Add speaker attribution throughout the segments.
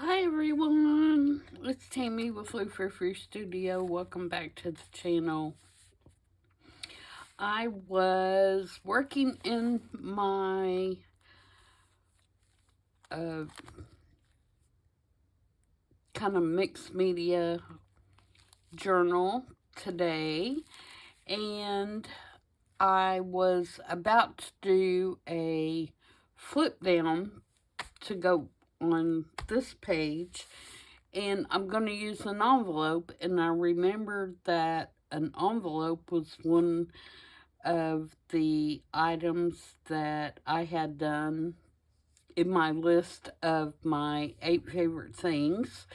Speaker 1: Hi everyone, it's Tammy with Frou-frou Studio. Welcome back to the channel. I was working in my kind of mixed media journal today, and I was about to do a flip down to go on this page, and I'm going to use an envelope, and I remembered that an envelope was one of the items that I had done in my list of my 8 favorite things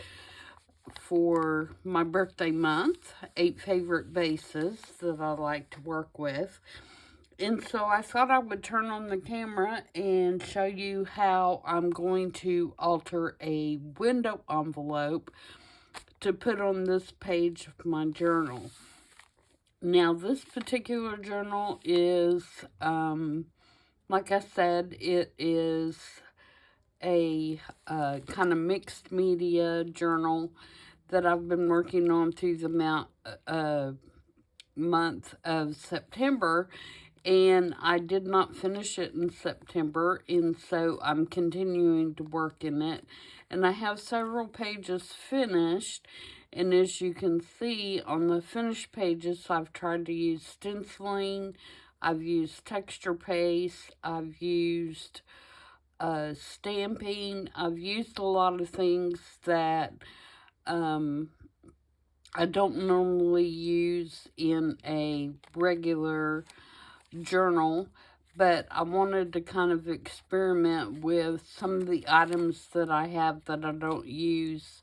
Speaker 1: for my birthday month, 8 favorite bases that I like to work with. And so I thought I would turn on the camera and show you how I'm going to alter a window envelope to put on this page of my journal. Now, this particular journal is, like I said, it is a kind of mixed media journal that I've been working on through the month of September, and I did not finish it in September, and so I'm continuing to work in it, and I have several pages finished. And as you can see on the finished pages, I've tried to use stenciling, I've used texture paste, I've used stamping, I've used a lot of things that I don't normally use in a regular journal, but I wanted to kind of experiment with some of the items that I have that I don't use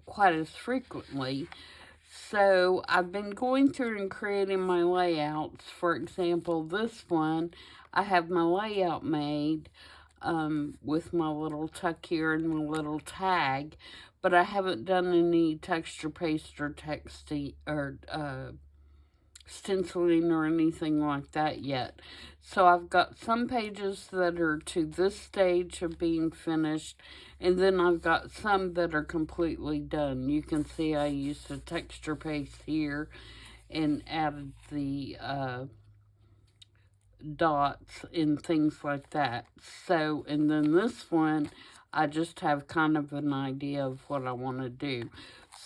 Speaker 1: quite as frequently. So I've been going through and creating my layouts. For example, this one, I have my layout made with my little tuck here and my little tag, but I haven't done any texture paste or stenciling or anything like that yet. So I've got some pages that are to this stage of being finished, and then I've got some that are completely done. You can see I used a texture paste here and added the dots and things like that. So, and then this one, I just have kind of an idea of what I want to do.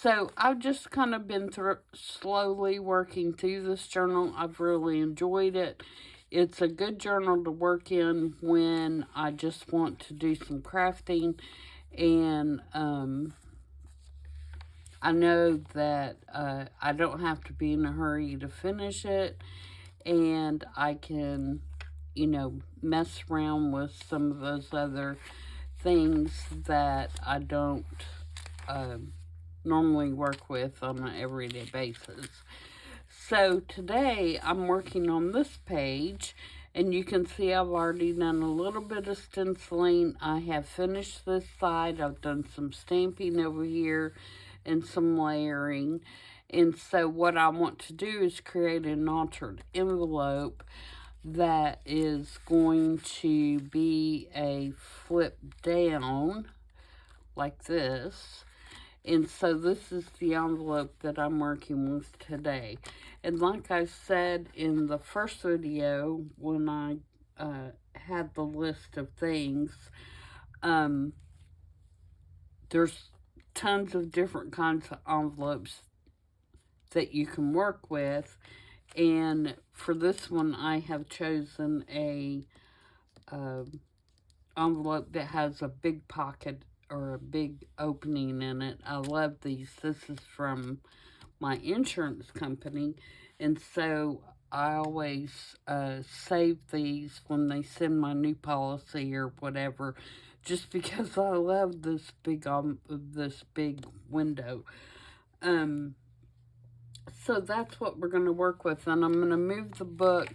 Speaker 1: So, I've just kind of been slowly working through this journal. I've really enjoyed it. It's a good journal to work in when I just want to do some crafting, and I know that I don't have to be in a hurry to finish it, and I can, mess around with some of those other things that I don't normally work with on an everyday basis. So today I'm working on this page, and you can see I've already done a little bit of stenciling. I have finished this side. I've done some stamping over here and some layering. And so what I want to do is create an altered envelope that is going to be a flip down like this. And so this is the envelope that I'm working with today. And like I said in the first video, when I had the list of things, there's tons of different kinds of envelopes that you can work with. And for this one, I have chosen a envelope that has a big pocket or a big opening in it. I love these. This is from my insurance company, and so I always save these when they send my new policy or whatever, just because I love this big window. So that's what we're going to work with, and I'm going to move the book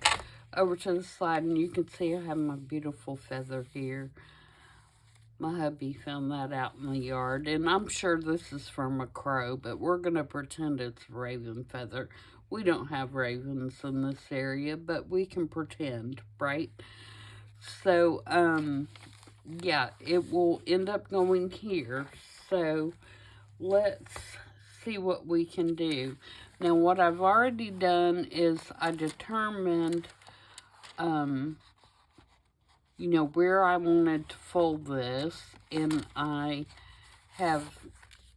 Speaker 1: over to the side, and you can see I have my beautiful feather here. My hubby found that out in the yard, and I'm sure this is from a crow, but we're going to pretend it's raven feather. We don't have ravens in this area, but we can pretend, right? So, yeah, it will end up going here. So let's see what we can do. Now, what I've already done is I determined, you know, where I wanted to fold this, and I have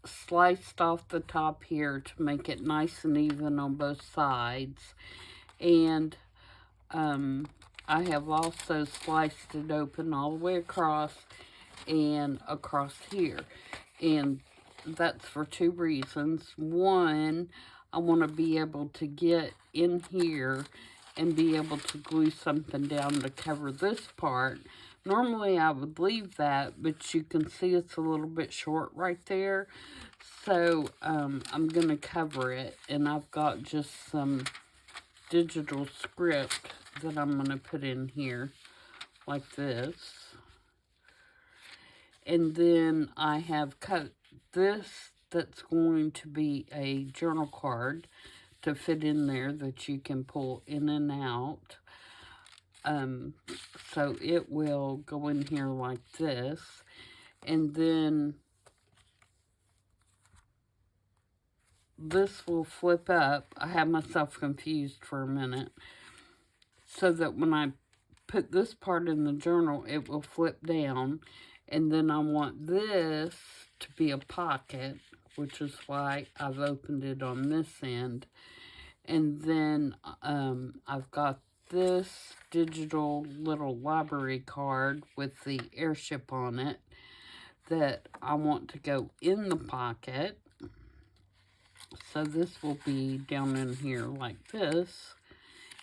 Speaker 1: sliced off the top here to make it nice and even on both sides. And I have also sliced it open all the way across and across here. And that's for two reasons. One, I want to be able to get in here and be able to glue something down to cover this part. Normally I would leave that, but you can see it's a little bit short right there. So I'm going to cover it, and I've got just some digital script that I'm going to put in here like this. And then I have cut this that's going to be a journal card to fit in there that you can pull in and out. So it will go in here like this. And then this will flip up. I have myself confused for a minute. So that when I put this part in the journal, it will flip down. And then I want this to be a pocket, which is why I've opened it on this end. And then I've got this digital little library card with the airship on it that I want to go in the pocket. So this will be down in here like this.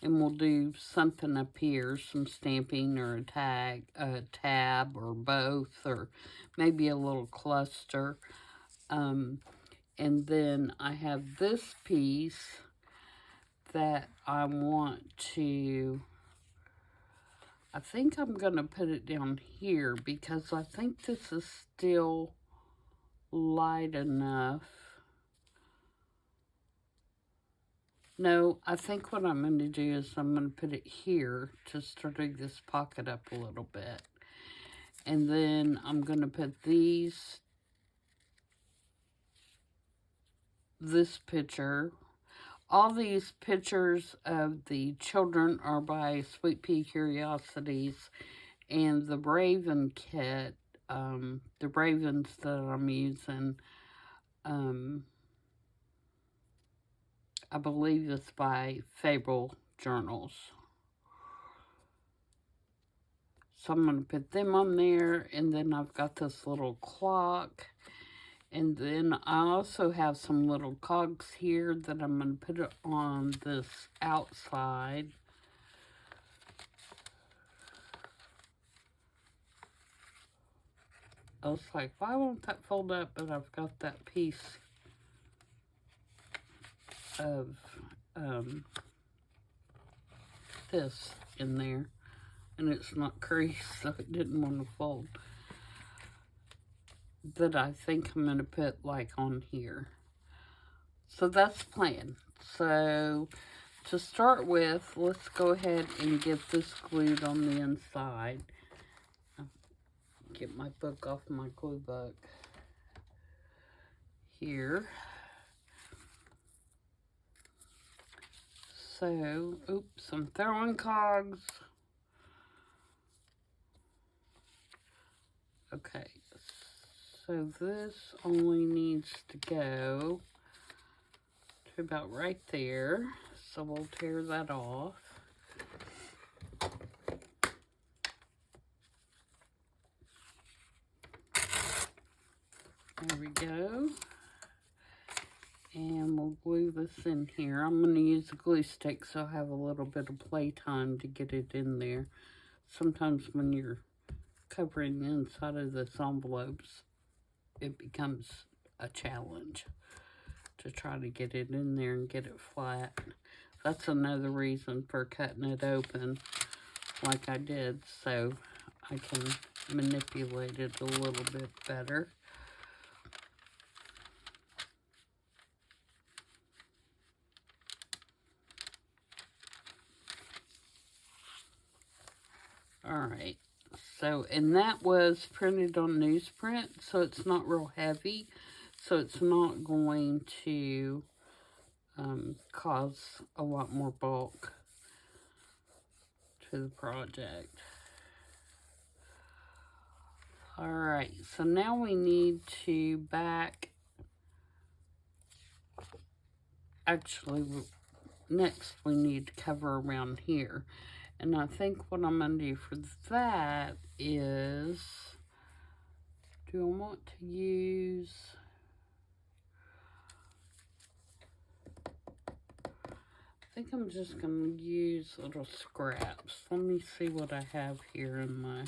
Speaker 1: And we'll do something up here, some stamping or a tab or both, or maybe a little cluster. And then I have this piece that I want to, I think I'm going to put it down here because I think this is still light enough. No, I think what I'm going to do is I'm going to put it here to sturdy this pocket up a little bit. And then I'm going to put this picture. All these pictures of the children are by Sweet Pea Curiosities, and the Raven kit, the ravens that I'm using, I believe it's by Fable Journals. So I'm going to put them on there, and then I've got this little clock. And then I also have some little cogs here that I'm going to put it on this outside. I was like, why won't that fold up? But I've got that piece of this in there, and it's not creased, so it didn't want to fold. That I think I'm going to put like on here. So that's the plan. So to start with, let's go ahead and get this glued on the inside. Get my book off my glue book here. So, oops, I'm throwing cogs. Okay, so this only needs to go to about right there. So we'll tear that off. There we go. And we'll glue this in here. I'm going to use a glue stick so I have a little bit of playtime to get it in there. Sometimes when you're covering the inside of this envelopes, it becomes a challenge to try to get it in there and get it flat. That's another reason for cutting it open like I did, so I can manipulate it a little bit better. Alright, So, and that was printed on newsprint, so it's not real heavy, so it's not going to cause a lot more bulk to the project. Alright, so now we need to actually, next we need to cover around here. And I think what I'm going to do for that is, do I want to use, I think I'm just going to use little scraps. Let me see what I have here in my,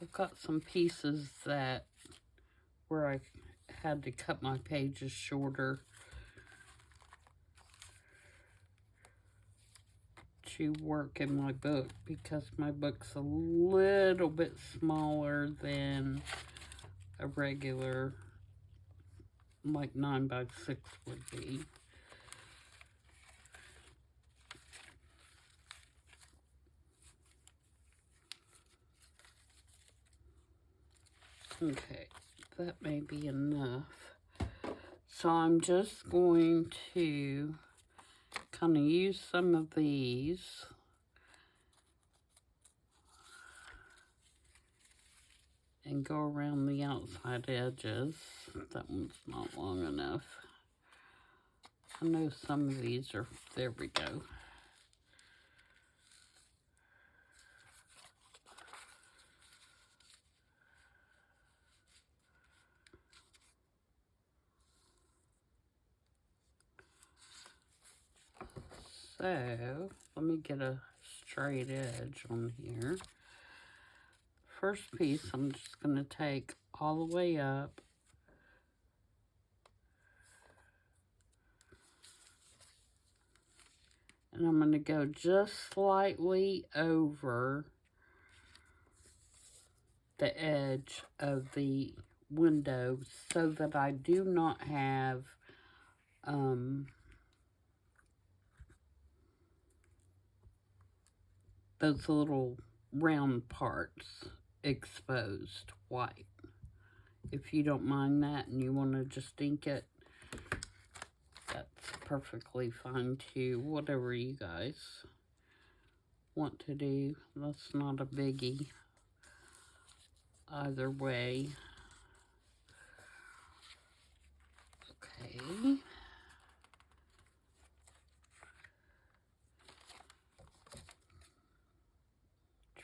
Speaker 1: I've got some pieces that, where I had to cut my pages shorter to work in my book, because my book's a little bit smaller than a regular, like 9x6 would be. Okay, that may be enough. So I'm just going to kind of use some of these and go around the outside edges. That one's not long enough. I know some of these are, there we go. So, let me get a straight edge on here. First piece, I'm just going to take all the way up. And I'm going to go just slightly over the edge of the window so that I do not have those little round parts exposed white. If you don't mind that and you want to just ink it, that's perfectly fine too. Whatever you guys want to do, that's not a biggie either way. Okay.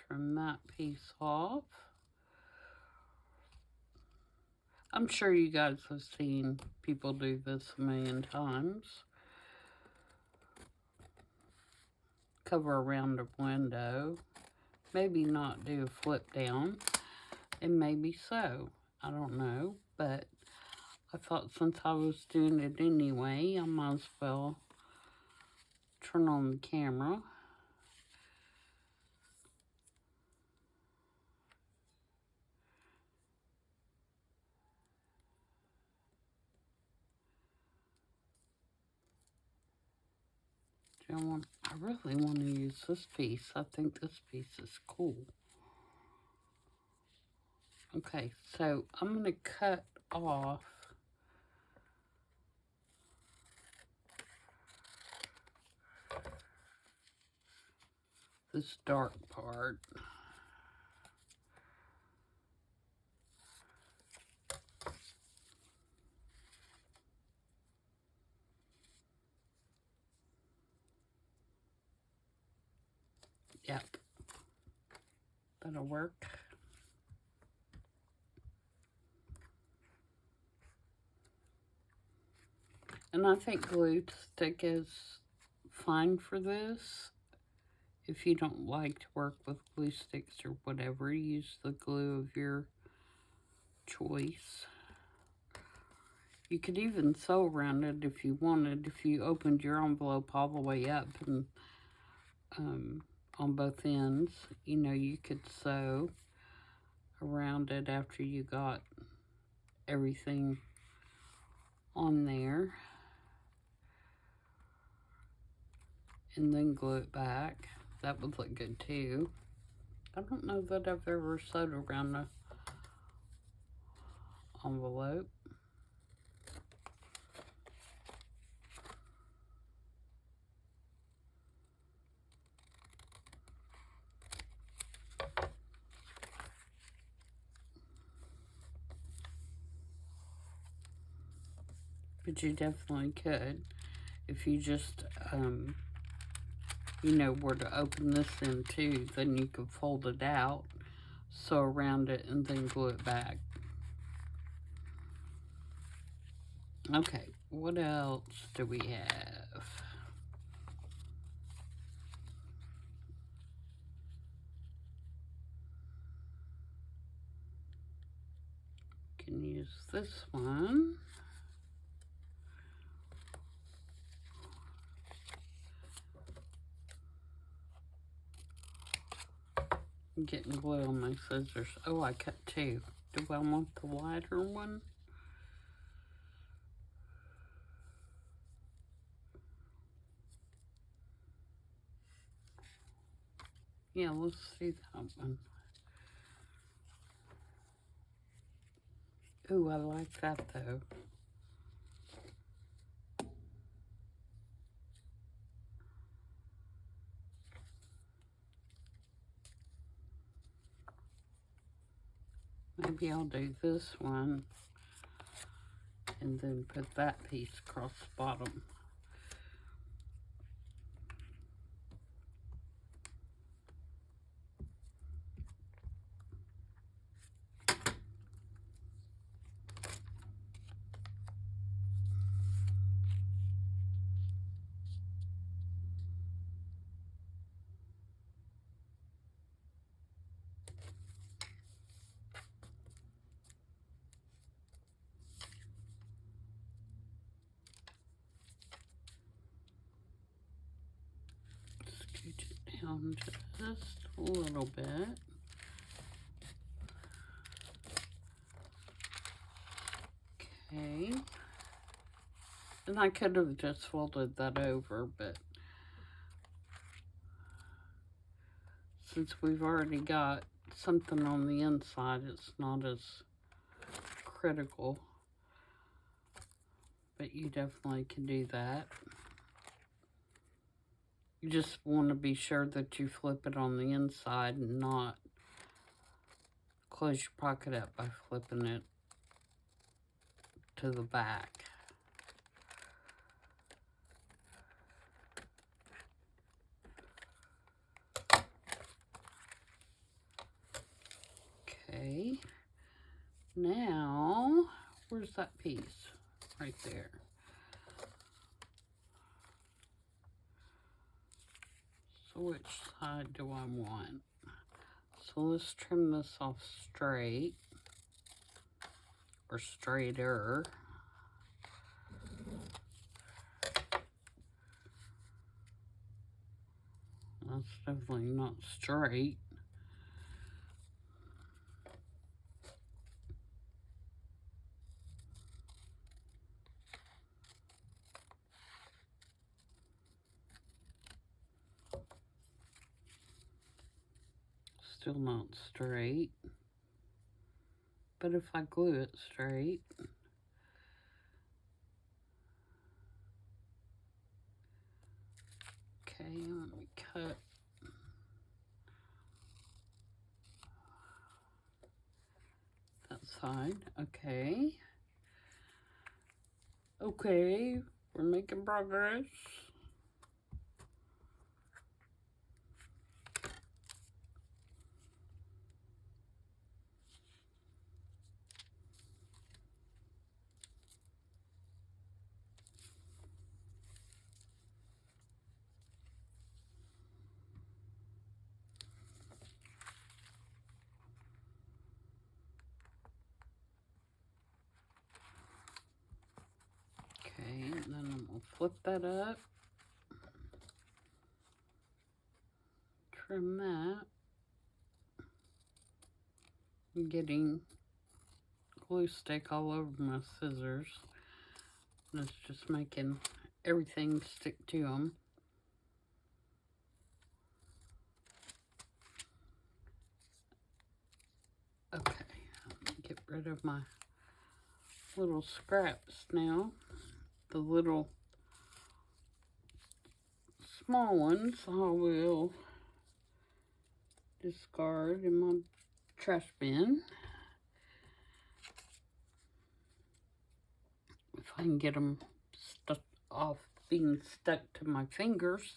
Speaker 1: Trim that piece off. I'm sure you guys have seen people do this a million times. Cover around a window. Maybe not do a flip down. And maybe so. I don't know. But I thought since I was doing it anyway, I might as well turn on the camera. I really want to use this piece. I think this piece is cool. Okay, so I'm going to cut off this dark part. Yep, that'll work. And I think glue stick is fine for this. If you don't like to work with glue sticks or whatever, use the glue of your choice. You could even sew around it if you wanted. If you opened your envelope all the way up and on both ends, you know, you could sew around it after you got everything on there. And then glue it back. That would look good too. I don't know that I've ever sewed around the envelope. But you definitely could if you just, you know, were to open this in too, then you could fold it out, sew around it, and then glue it back. Okay, what else do we have? Can use this one. I'm getting glue on my scissors. Oh, I cut two. Do I want the wider one? Yeah, let's see that one. Ooh, I like that though. Maybe I'll do this one and then put that piece across the bottom. Scooch it down just a little bit. Okay. And I could have just folded that over, but since we've already got something on the inside, it's not as critical. But you definitely can do that. You just want to be sure that you flip it on the inside and not close your pocket up by flipping it to the back. Okay, now, where's that piece? Right there. So which side do I want? So let's trim this off straight, or straighter. That's definitely not straight. Still not straight. But if I glue it straight, okay, let me cut that side. Okay. Okay, we're making progress. Okay, and then I'm gonna flip that up. Trim that. I'm getting glue stick all over my scissors. And it's just making everything stick to them. rid of my little scraps now. The little small ones I will discard in my trash bin. If I can get them stuck off being stuck to my fingers.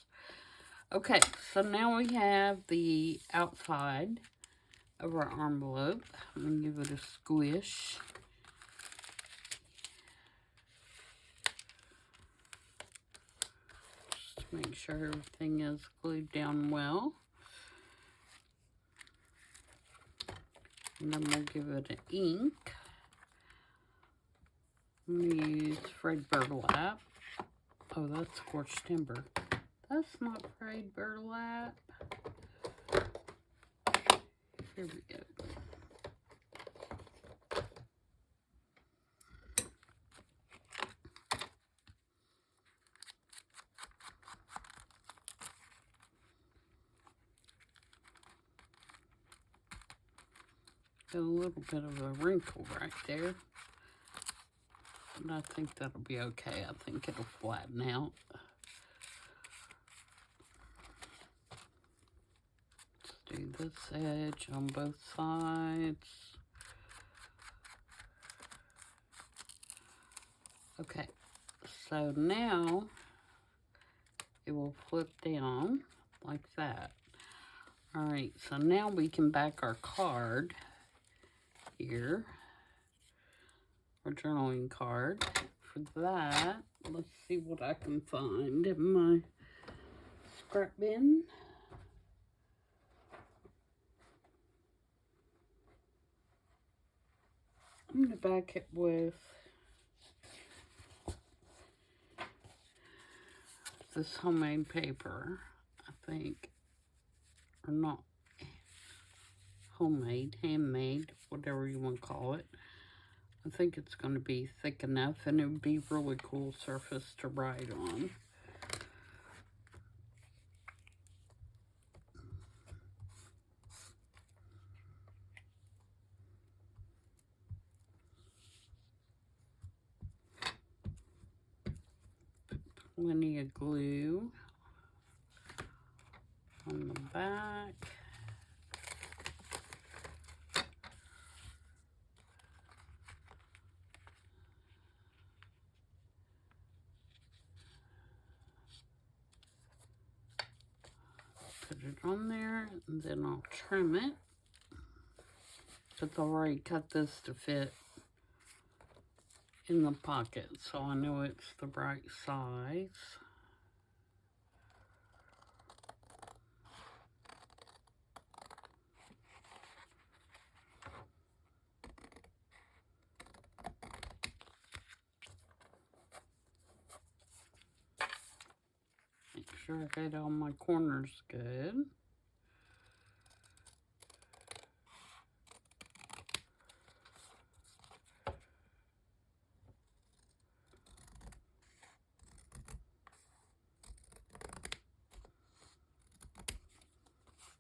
Speaker 1: Okay, so now we have the outside of our envelope. I'm going to give it a squish. Just to make sure everything is glued down well. And then we'll give it an ink. I'm going to use frayed burlap. Oh, that's scorched timber. That's not frayed burlap. Here we go. Got a little bit of a wrinkle right there. But I think that'll be okay. I think it'll flatten out. Let's do this edge on both sides. Okay, so now it will flip down like that. All right, so now we can back our card here. Our journaling card. For that, let's see what I can find in my scrap bin. I'm going to back it with this homemade paper, I think. Or not homemade, handmade, whatever you want to call it. I think it's going to be thick enough, and it would be a really cool surface to write on. Put plenty of glue on the back. Put it on there, and then I'll trim it. But I've already cut this to fit in the pocket, so I know it's the right size. Make sure I got all my corners good.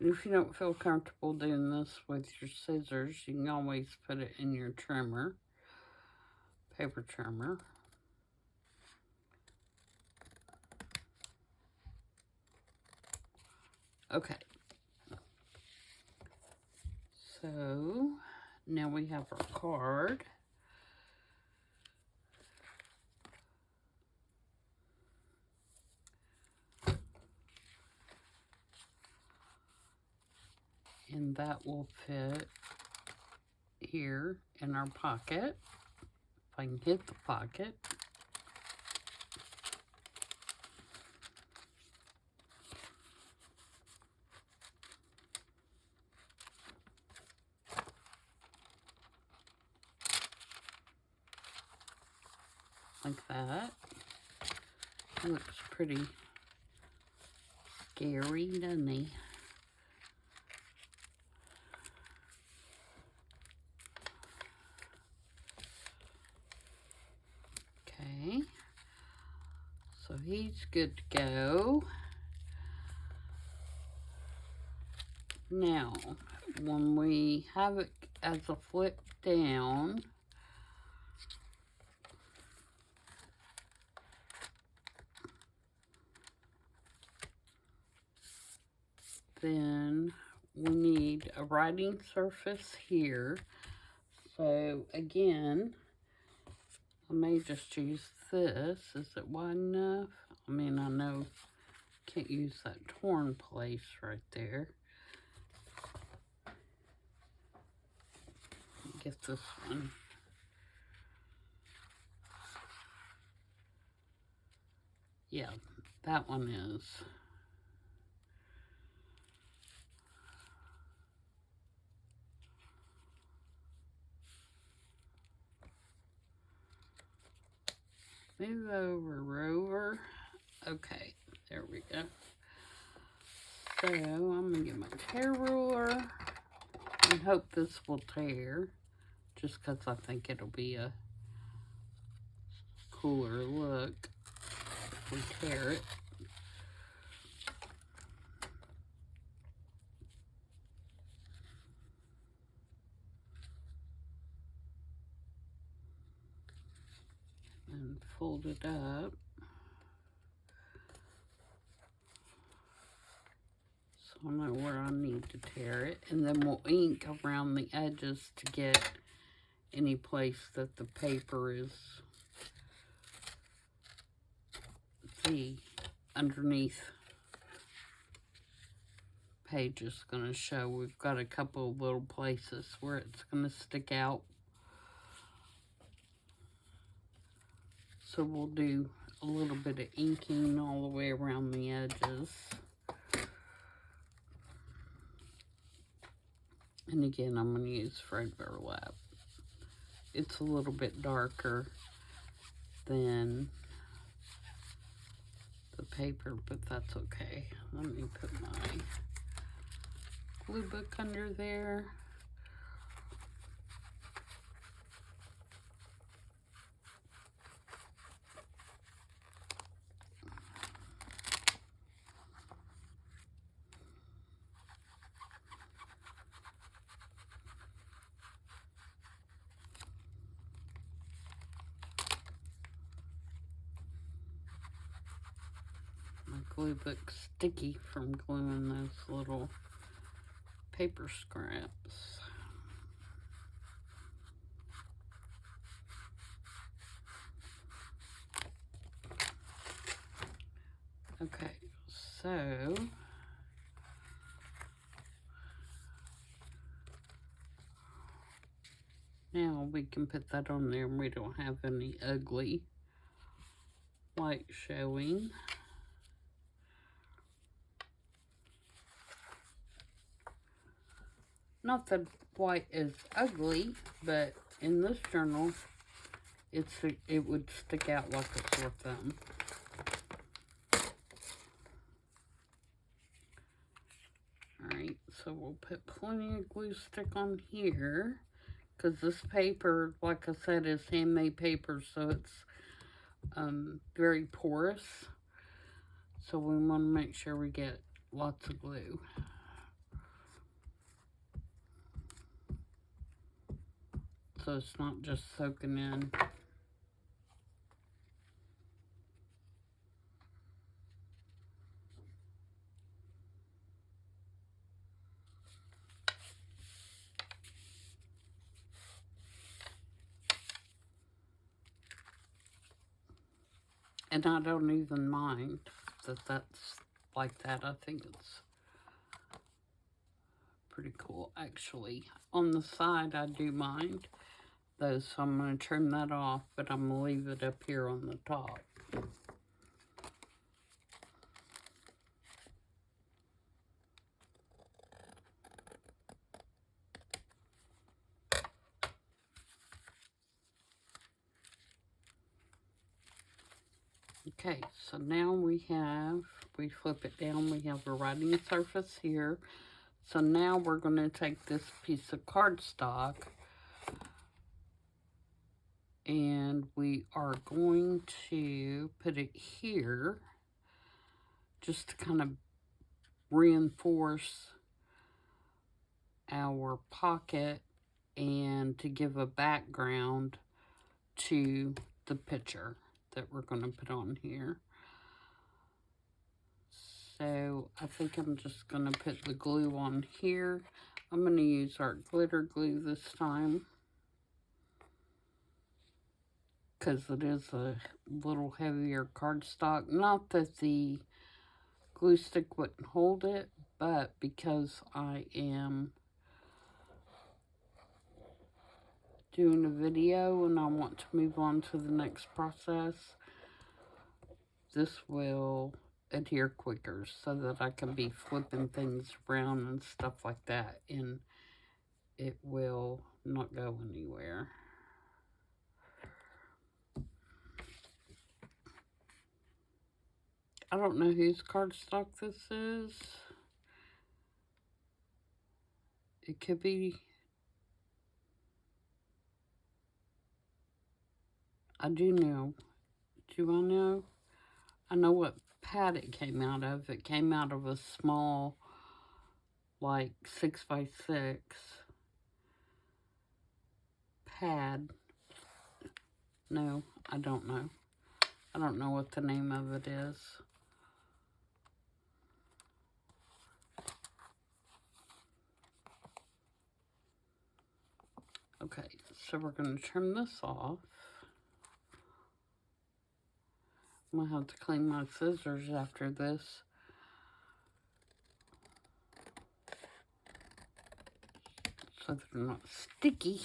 Speaker 1: If you don't feel comfortable doing this with your scissors, you can always put it in your trimmer, paper trimmer. Okay. So, now we have our card. And that will fit here in our pocket. If I can hit the pocket. Like that. It looks pretty scary, doesn't he? Okay. So he's good to go. Now, when we have it as a flip down. Then we need a writing surface here. So again, I may just use this. Is it wide enough? I mean, I know can't use that torn place right there. Get this one. Yeah, that one is. Move over. Okay, there we go. So I'm gonna get my tear ruler and hope this will tear, just because I think it'll be a cooler look if we tear it. And fold it up. So I know where I need to tear it. And then we'll ink around the edges to get any place that the paper is the underneath page is going to show. We've got a couple of little places where it's going to stick out. So we'll do a little bit of inking all the way around the edges. And again, I'm going to use Fred Burlap. It's a little bit darker than the paper, but that's okay. Let me put my glue book under there. My glue book's sticky from gluing those little paper scraps. Okay, so now we can put that on there and we don't have any ugly white showing. Not that white is ugly, but in this journal, it would stick out like a sore thumb. Alright, so we'll put plenty of glue stick on here, because this paper, like I said, is handmade paper, so it's very porous. So we want to make sure we get lots of glue. So it's not just soaking in. And I don't even mind that that's like that. I think it's pretty cool. Actually, on the side, I do mind those, so I'm going to trim that off, but I'm going to leave it up here on the top. Okay, so now we flip it down, we have a writing surface here. So now we're going to take this piece of cardstock and we are going to put it here just to kind of reinforce our pocket and to give a background to the picture that we're going to put on here. So I think I'm just going to put the glue on here. I'm going to use our glitter glue this time, because it is a little heavier cardstock. Not that the glue stick wouldn't hold it, but because I am doing a video and I want to move on to the next process, this will adhere quicker so that I can be flipping things around and stuff like that, and it will not go anywhere. I don't know whose cardstock this is. It could be, I do know. Do I know? I know what pad it came out of. It came out of a small, like 6x6 pad. No, I don't know. I don't know what the name of it is. Okay, so we're going to trim this off. I'm going to have to clean my scissors after this. So they're not sticky.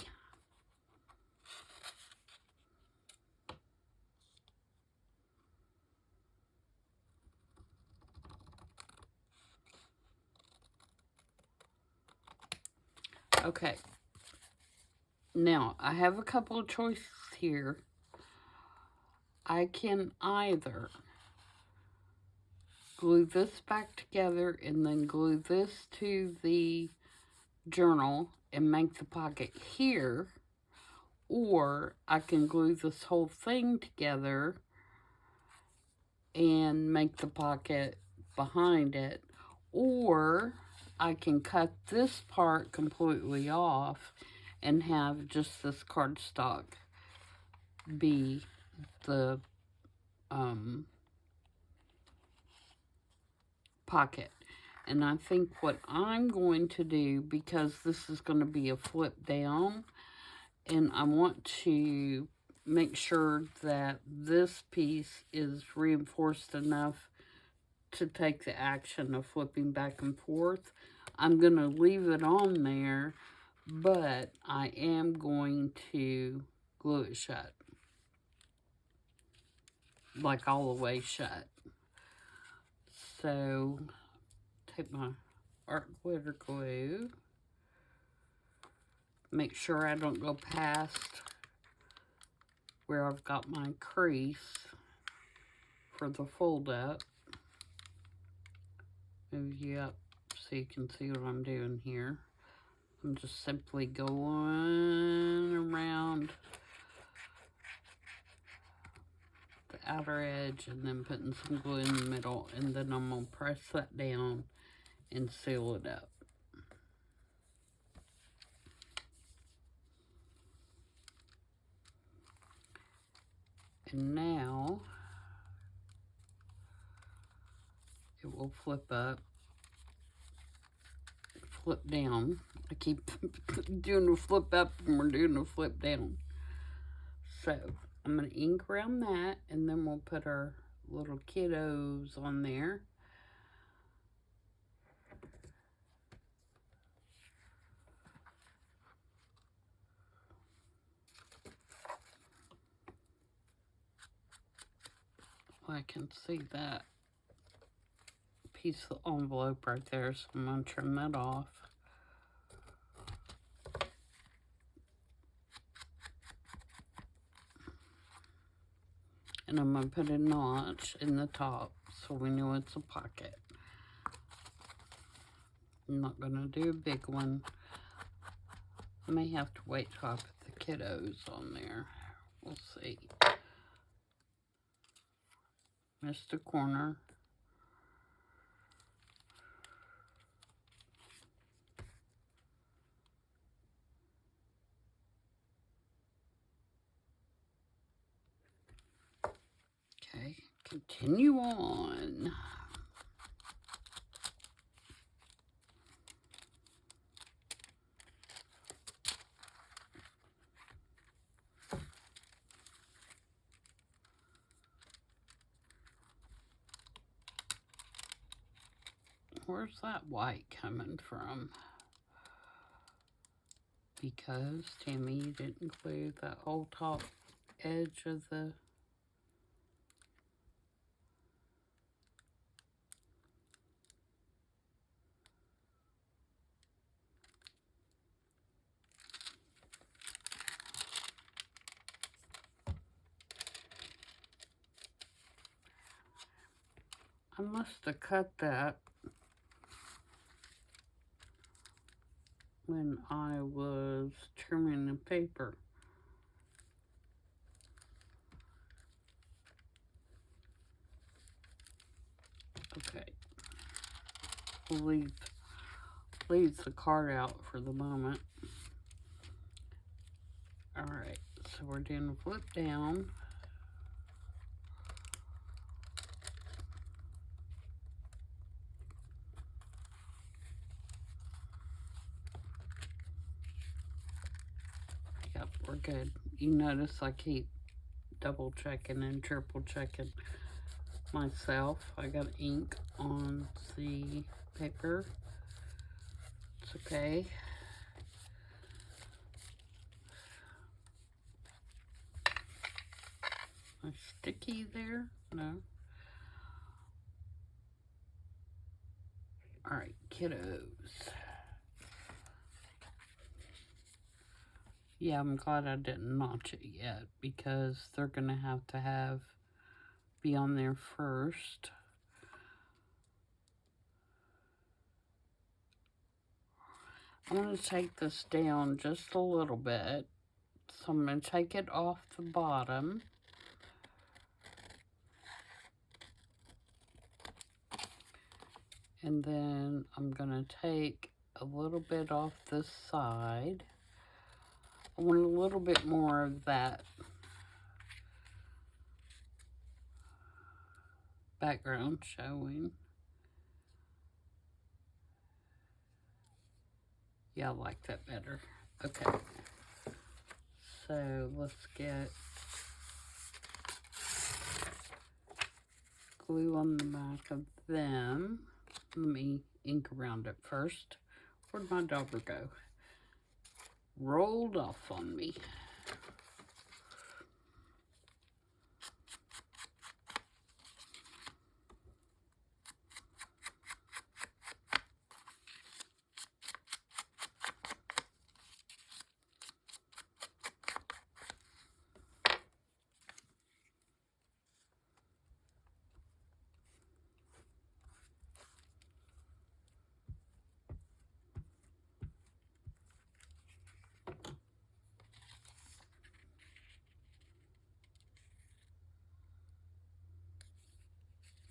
Speaker 1: Okay. Now, I have a couple of choices here. I can either glue this back together and then glue this to the journal and make the pocket here, or I can glue this whole thing together and make the pocket behind it, or I can cut this part completely off and have just this cardstock be the pocket. And I think what I'm going to do, because this is going to be a flip down, and I want to make sure that this piece is reinforced enough to take the action of flipping back and forth, I'm going to leave it on there, but I am going to glue it shut. Like all the way shut. So, take my art glitter glue. Make sure I don't go past where I've got my crease for the fold up. Move you up so you can see what I'm doing here. I'm just simply going around the outer edge and then putting some glue in the middle, and then I'm going to press that down and seal it up. And now it will flip up, flip down. I keep doing a flip up and we're doing a flip down. So I'm going to ink around that, and then we'll put our little kiddos on there. I can see that piece of envelope right there, so I'm going to trim that off. And I'm going to put a notch in the top so we know it's a pocket. I'm not going to do a big one. I may have to wait till I put the kiddos on there. We'll see. Missed a corner. continue on. Where's that white coming from? Because, Tammy, you didn't glue that whole top edge of the... I must have cut that when I was trimming the paper. Okay. We'll leave the card out for the moment. Alright, so we're doing a flip down. Yep, we're good. You notice I keep double checking and triple checking myself. I got ink on the paper. It's okay. Am I sticky there? No. Alright, kiddos. Yeah, I'm glad I didn't notch it yet because they're gonna have to be on there first. I'm gonna take this down just a little bit. So I'm gonna take it off the bottom. And then I'm gonna take a little bit off this side. I want a little bit more of that background showing. Yeah, I like that better. Okay. So let's get glue on the back of them. Let me ink around it first. Where'd my dauber go? Rolled off on me.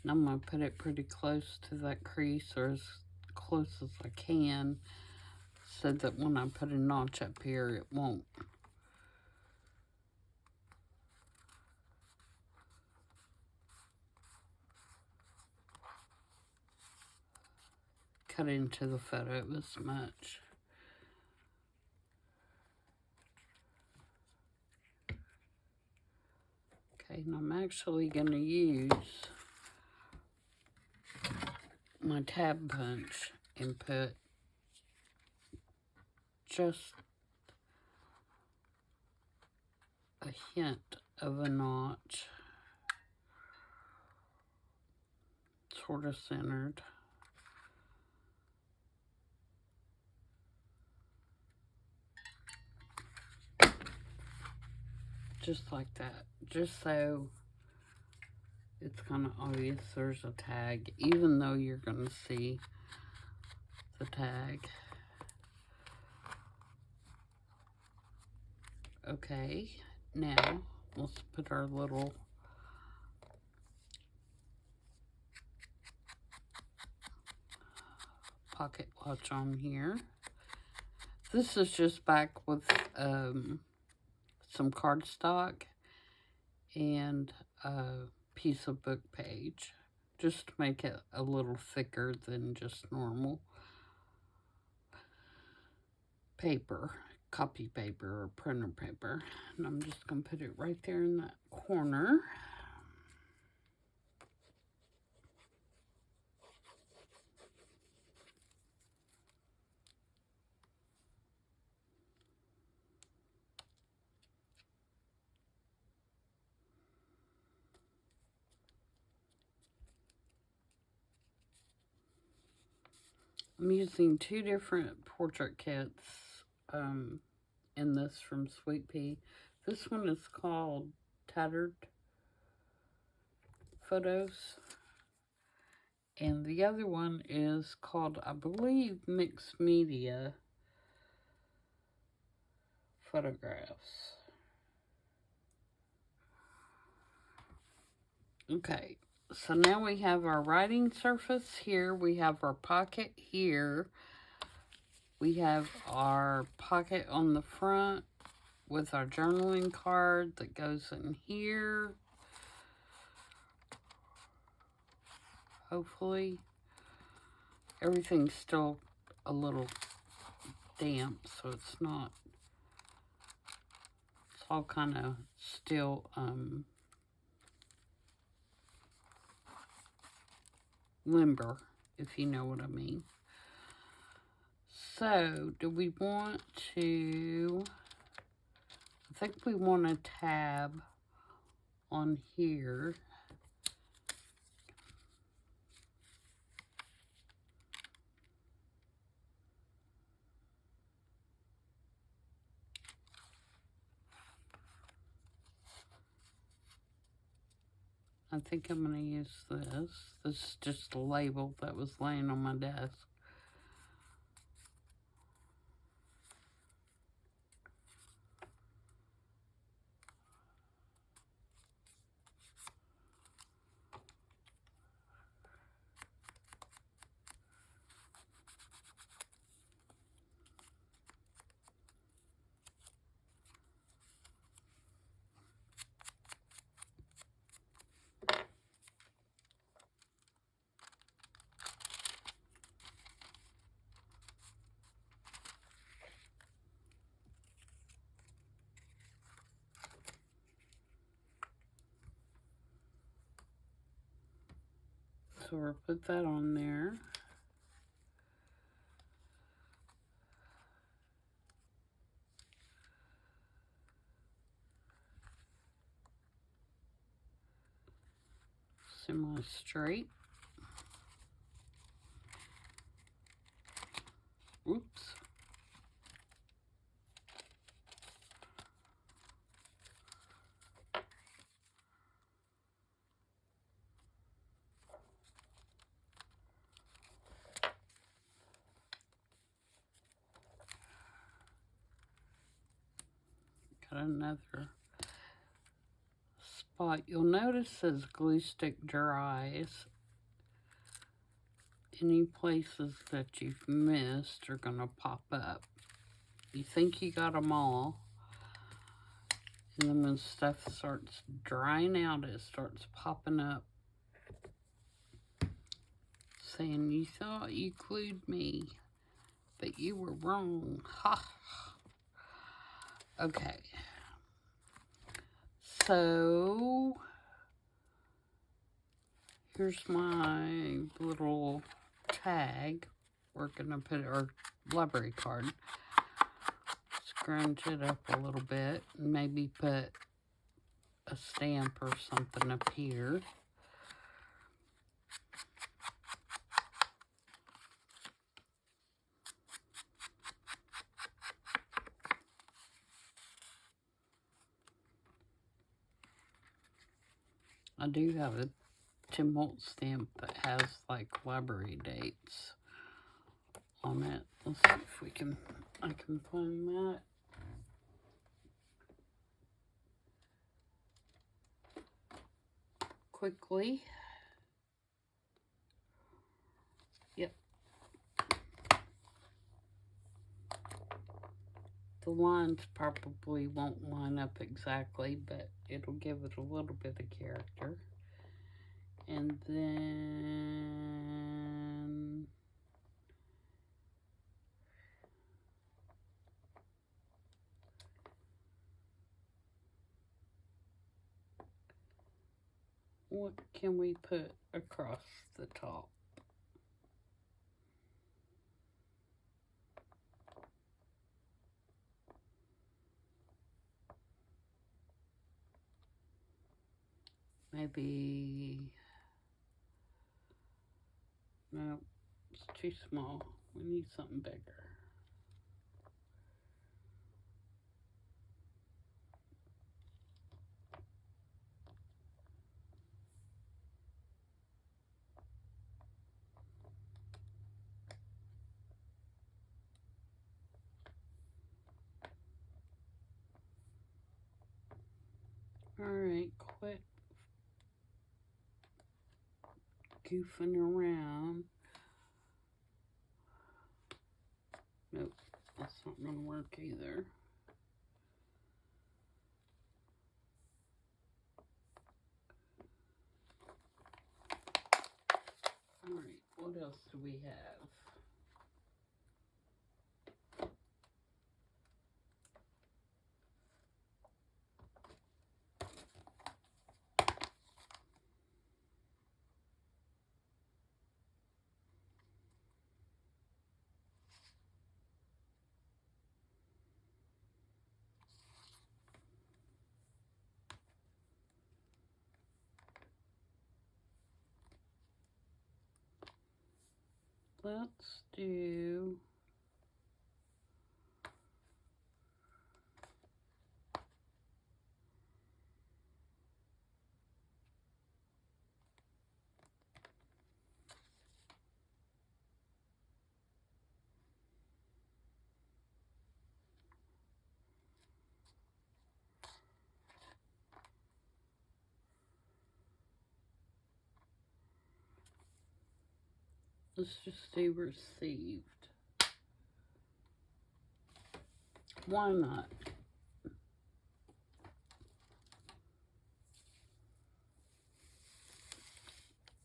Speaker 1: I'm going to put it pretty close to that crease, or as close as I can, so that when I put a notch up here, it won't cut into the photo as much. Okay, and I'm actually going to use my tab punch and put just a hint of a notch, sort of centered. Just like that, just so it's kind of obvious there's a tag, even though you're going to see the tag. Okay, now let's put our little pocket watch on here. This is just back with some cardstock and piece of book page, just to make it a little thicker than just normal paper, copy paper or printer paper. And I'm just going to put it right there in that corner. I'm using 2 different portrait kits in this from Sweet Pea. This one is called Tattered Photos. And the other one is called, I believe, Mixed Media Photographs. Okay, so now we have our writing surface here. We have our pocket here. We have our pocket on the front with our journaling card that goes in here. Hopefully, everything's still a little damp, so it's not, it's all kind of still limber, if you know what I mean. So, do we want to, I think we want a tab on here. I think I'm going to use this. This is just a label that was laying on my desk. So we'll put that on there. Semi-straight. Oops. Got another spot. You'll notice as glue stick dries, any places that you've missed are going to pop up. You think you got them all, and then when stuff starts drying out, it starts popping up, saying you thought you glued me, but you were wrong. Ha! Okay. So, here's my little tag. We're going to put our library card. Scrunch it up a little bit and maybe put a stamp or something up here. I do have a Tim Holtz stamp that has like library dates on it. Let's see if I can find that. Quickly. Yep. The lines probably won't line up exactly, but it'll give it a little bit of character. And then what can we put across the top? Maybe, no, it's too small. We need something bigger. Alright, quit goofing around. Nope, that's not gonna work either. Alright, what else do we have? Let's do let's just do received. Why not?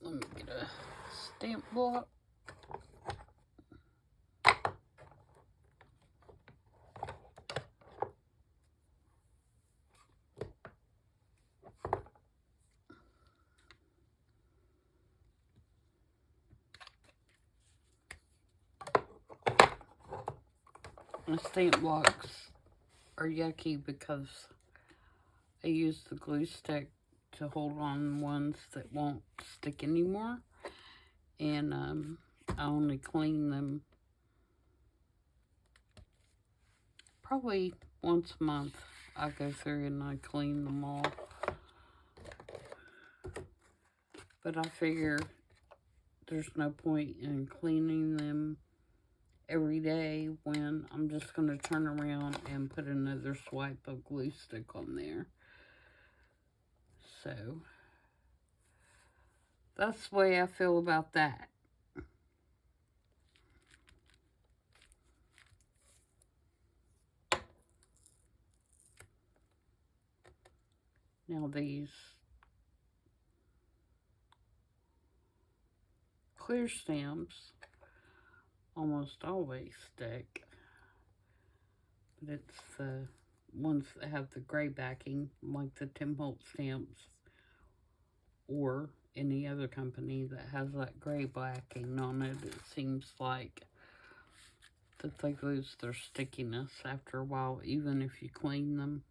Speaker 1: Let me get a stamp block. The stamp blocks are yucky because I use the glue stick to hold on ones that won't stick anymore. And I only clean them probably once a month. I go through and I clean them all. But I figure there's no point in cleaning them every day when I'm just going to turn around and put another swipe of glue stick on there. So that's the way I feel about that. Now these clear stamps almost always stick, but it's the ones that have the gray backing, like the Tim Holtz stamps or any other company that has that gray backing on it. It seems like that they lose their stickiness after a while, even if you clean them.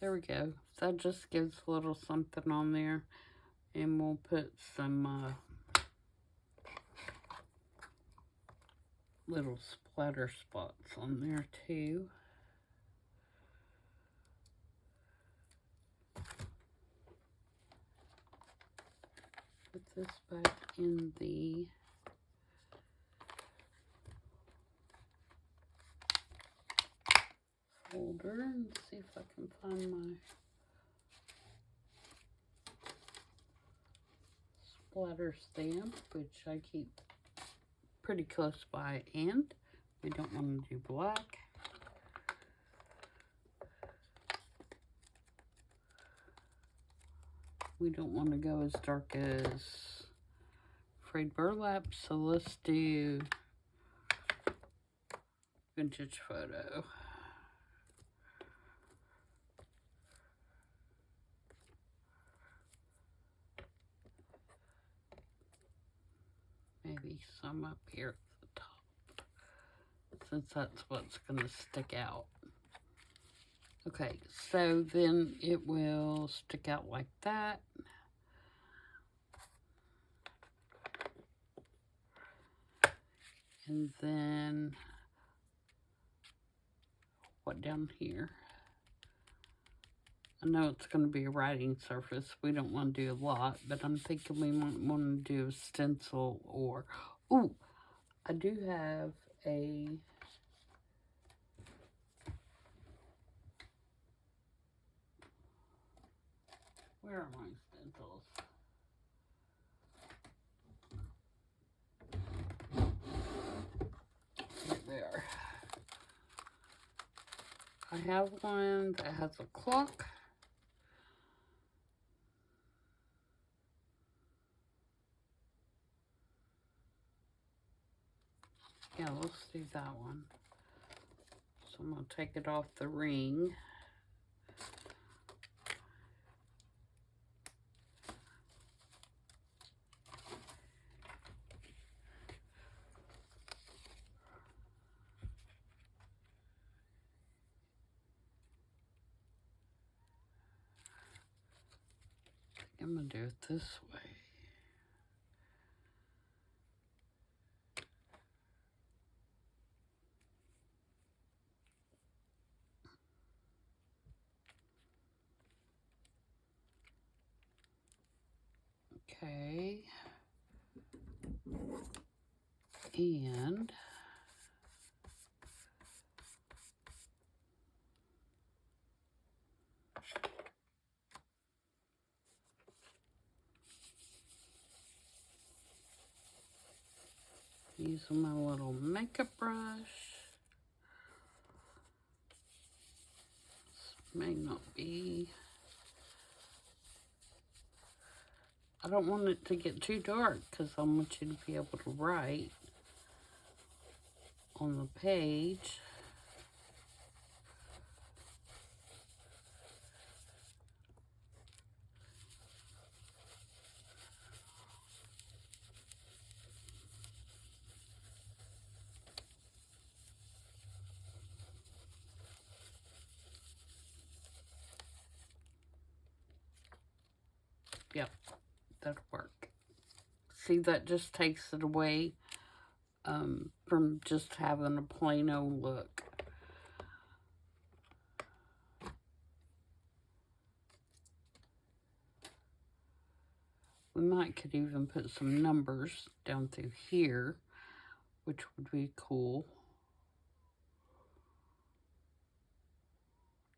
Speaker 1: There we go. That just gives a little something on there. And we'll put some little splatter spots on there too. Put this back in the folder and see if I can find my splatter stamp, which I keep pretty close by hand. We don't want to do black. we don't want to go as dark as frayed burlap, so let's do vintage photo. Maybe some up here at the top, since that's what's going to stick out. Okay, so then it will stick out like that. And then what down here? I know it's going to be a writing surface. We don't want to do a lot, but I'm thinking we might want to do a stencil or... Ooh, I do have a... Where are my stencils? Here they are. I have one that has a clock. Yeah, let's do that one. So I'm going to take it off the ring. I'm going to do it this way. Okay. And using my little makeup brush. This may not be... I don't want it to get too dark because I want you to be able to write on the page. Yep, that'll work. See, that just takes it away from just having a plain old look. We might could even put some numbers down through here, which would be cool.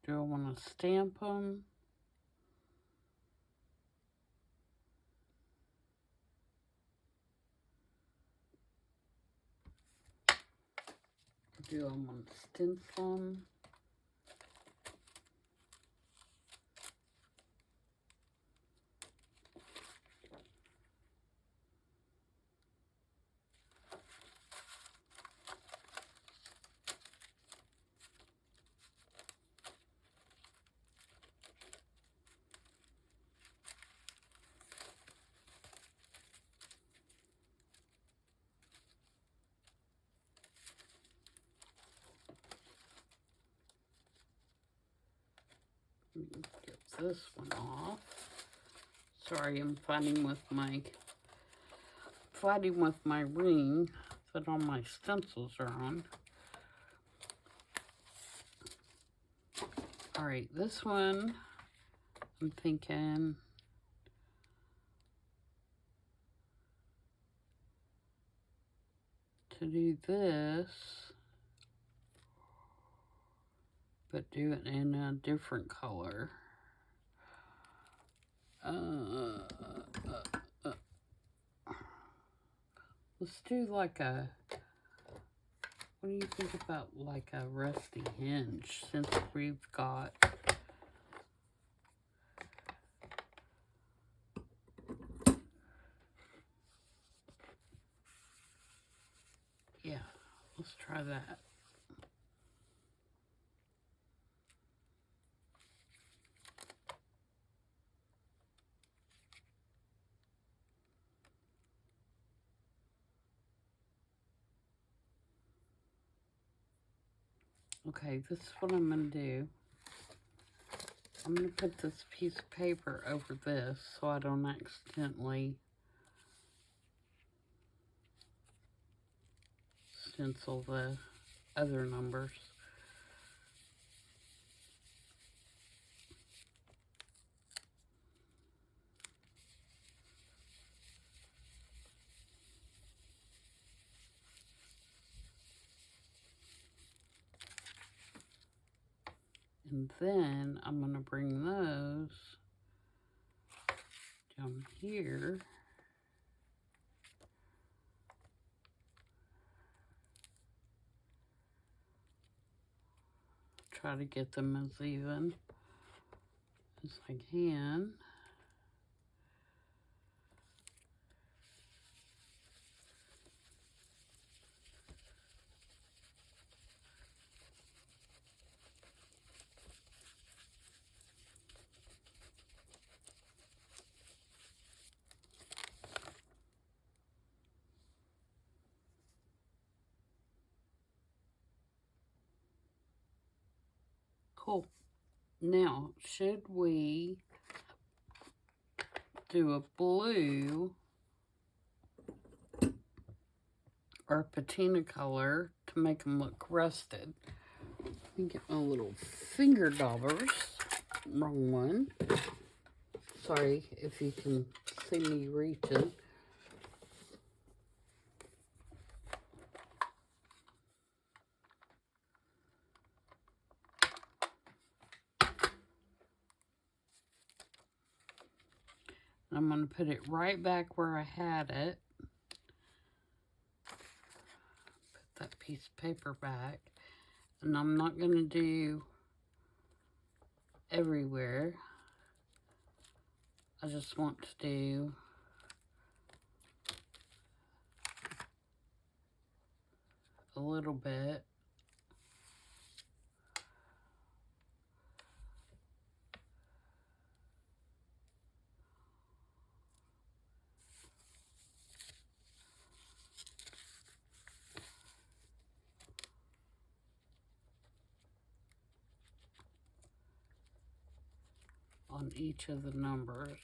Speaker 1: Do I want to stamp them? Do I want to stencil them? Get this one off. Sorry, I'm fighting with my ring that all my stencils are on. All right, this one, I'm thinking to do this, but do it in a different color. Let's do like a, what do you think about like a rusty hinge, since we've got Yeah, let's try that. Okay, this is what I'm going to do. I'm going to put this piece of paper over this so I don't accidentally stencil the other numbers. And then I'm going to bring those down here. Try to get them as even as I can. Cool. Now, should we do a blue or patina color to make them look rusted? Let me get my little finger daubers. Wrong one. Sorry if you can see me reaching. I'm going to put it right back where I had it. Put that piece of paper back. And I'm not going to do everywhere. I just want to do a little bit. On each of the numbers.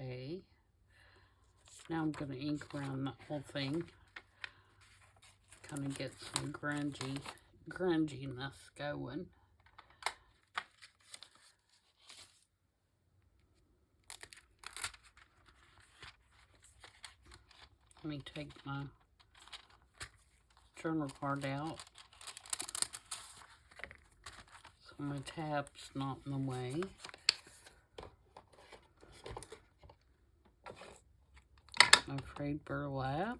Speaker 1: Okay. Now I'm going to ink around that whole thing. Kind of get some grunginess going. Let me take my journal card out so my tab's not in the way. My frayed burlap.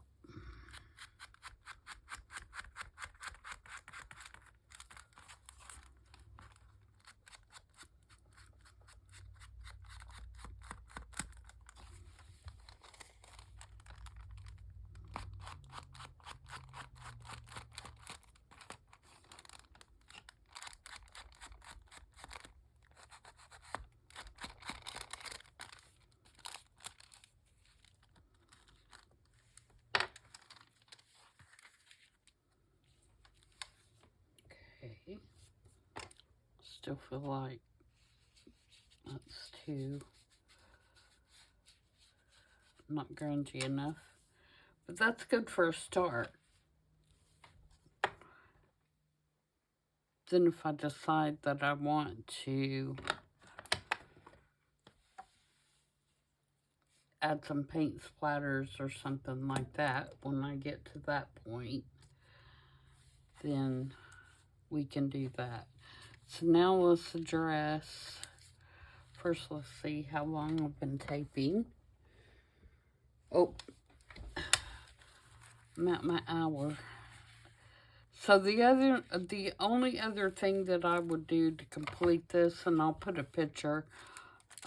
Speaker 1: Okay. Still feel like that's too not grungy enough, but that's good for a start. Then if I decide that I want to add some paint splatters or something like that when I get to that point, then we can do that. So now let's address, first let's see how long I've been taping. Oh, I'm at my hour. So the only other thing that I would do to complete this, and I'll put a picture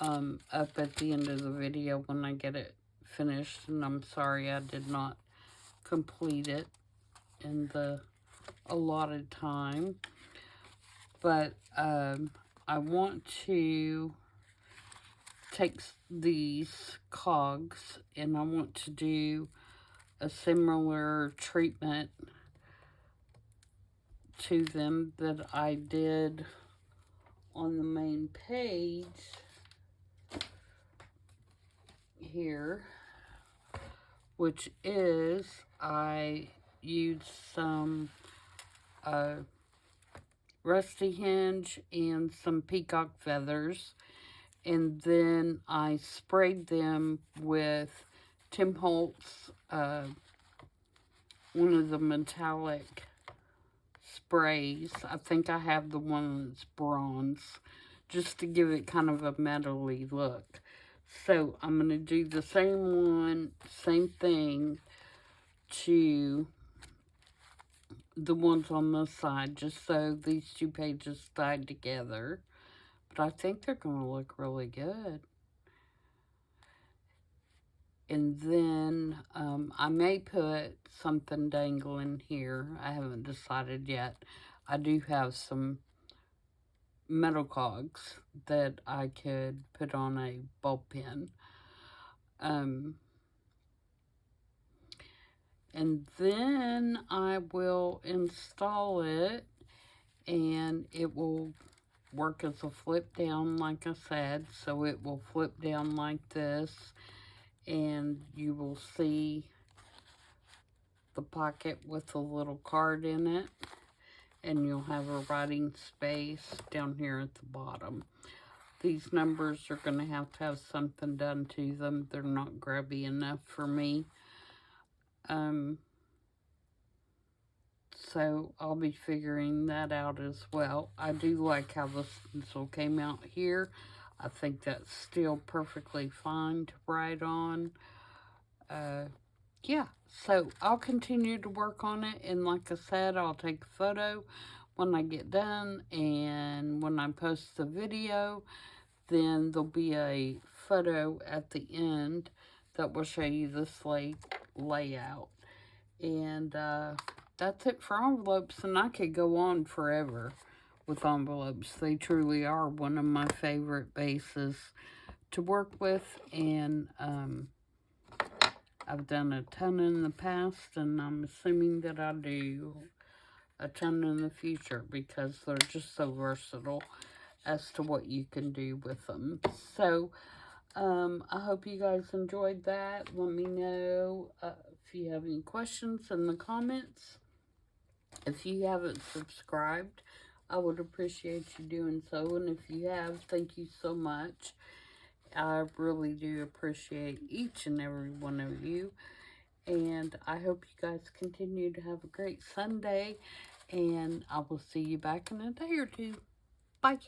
Speaker 1: up at the end of the video when I get it finished, and I'm sorry I did not complete it in the allotted time, but I want to take these cogs and I want to do a similar treatment to them that I did on the main page here, which is I used some rusty hinge and some peacock feathers, and then I sprayed them with Tim Holtz, one of the metallic sprays. I think I have the one that's bronze, just to give it kind of a metally look. So I'm going to do the same thing to the ones on this side, just so these two pages tied together. But I think they're going to look really good. And then I may put something dangling here. I haven't decided yet. I do have some metal cogs that I could put on a ball pen. And then I will install it, and it will work as a flip down, like I said. So it will flip down like this, and you will see the pocket with a little card in it, and you'll have a writing space down here at the bottom. These numbers are going to have something done to them. They're not grubby enough for me. So I'll be figuring that out as well. I do like how the stencil came out here. I think that's still perfectly fine to write on. Yeah, so I'll continue to work on it, and like I said, I'll take a photo when I get done, and when I post the video, then there'll be a photo at the end that will show you this layout. And that's it for envelopes, and I could go on forever with envelopes. They truly are one of my favorite bases to work with, and I've done a ton in the past, and I'm assuming that I'll do a ton in the future because they're just so versatile as to what you can do with them. So, I hope you guys enjoyed that. Let me know if you have any questions in the comments. If you haven't subscribed, I would appreciate you doing so. And if you have, thank you so much. I really do appreciate each and every one of you. And I hope you guys continue to have a great Sunday. And I will see you back in a day or two. Bye.